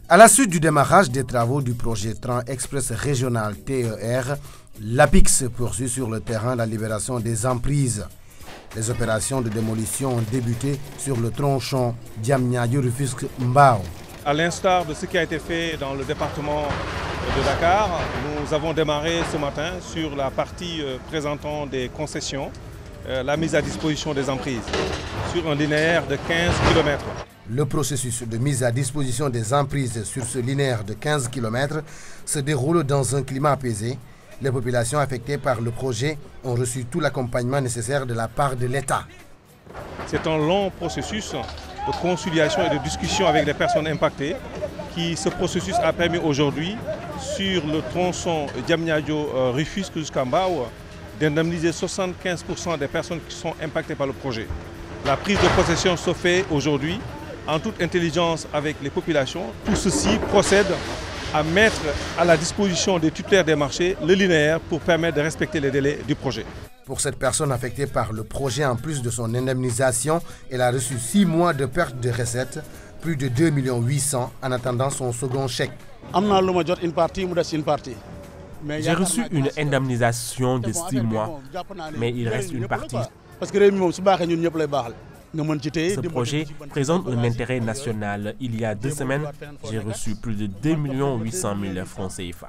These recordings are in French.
À la suite du démarrage des travaux du projet Train Express Régional TER, l'APIX poursuit sur le terrain la libération des emprises. Les opérations de démolition ont débuté sur le tronçon Diamniadio-Rufisque-Mbao. À l'instar de ce qui a été fait dans le département de Dakar, nous avons démarré ce matin sur la partie présentant des concessions, la mise à disposition des emprises sur un linéaire de 15 km. Le processus de mise à disposition des emprises sur ce linéaire de 15 km se déroule dans un climat apaisé. Les populations affectées par le projet ont reçu tout l'accompagnement nécessaire de la part de l'État. C'est un long processus de conciliation et de discussion avec les personnes impactées. Ce processus a permis aujourd'hui, sur le tronçon Diamniadio-Rufisque jusqu'à Mbao, d'indemniser 75% des personnes qui sont impactées par le projet. La prise de possession se fait aujourd'hui en toute intelligence avec les populations. Tout ceci procède à mettre à la disposition des titulaires des marchés le linéaire pour permettre de respecter les délais du projet. Pour cette personne affectée par le projet, en plus de son indemnisation, elle a reçu 6 mois de perte de recettes, plus de 2,8 millions en attendant son second chèque. J'ai reçu une indemnisation de 6 mois, mais il reste une partie. Ce projet présente un intérêt national. Il y a 2 semaines, j'ai reçu plus de 2 800 000 francs CFA.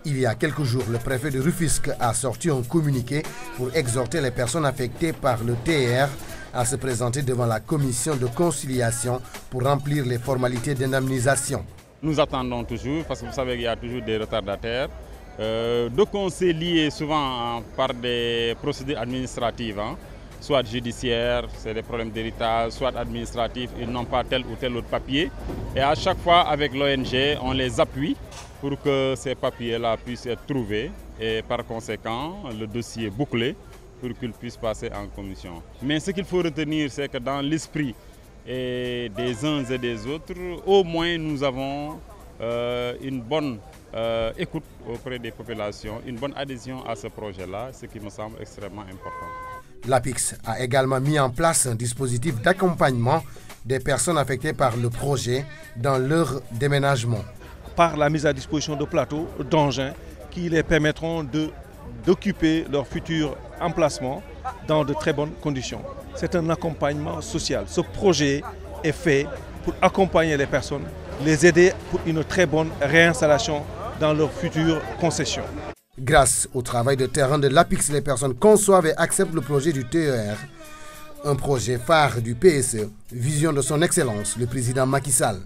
Il y a quelques jours, le préfet de Rufisque a sorti un communiqué pour exhorter les personnes affectées par le TER à se présenter devant la commission de conciliation pour remplir les formalités d'indemnisation. Nous attendons toujours, parce que vous savez qu'il y a toujours des retardataires. Donc on s'est lié souvent par des procédures administratives, soit judiciaires, c'est des problèmes d'héritage, soit administratifs, ils n'ont pas tel ou tel autre papier. Et à chaque fois avec l'ONG, on les appuie pour que ces papiers-là puissent être trouvés et par conséquent le dossier bouclé pour qu'il puisse passer en commission. Mais ce qu'il faut retenir, c'est que dans l'esprit des uns et des autres, au moins nous avons une bonne écoute auprès des populations, une bonne adhésion à ce projet-là, ce qui me semble extrêmement important. L'APIX a également mis en place un dispositif d'accompagnement des personnes affectées par le projet dans leur déménagement. Par la mise à disposition de plateaux, d'engins qui les permettront d'occuper leur futur emplacement dans de très bonnes conditions. C'est un accompagnement social. Ce projet est fait pour accompagner les personnes, les aider pour une très bonne réinstallation dans leur future concession. Grâce au travail de terrain de l'APIX, les personnes conçoivent et acceptent le projet du TER, un projet phare du PSE, vision de son Excellence, le président Macky Sall.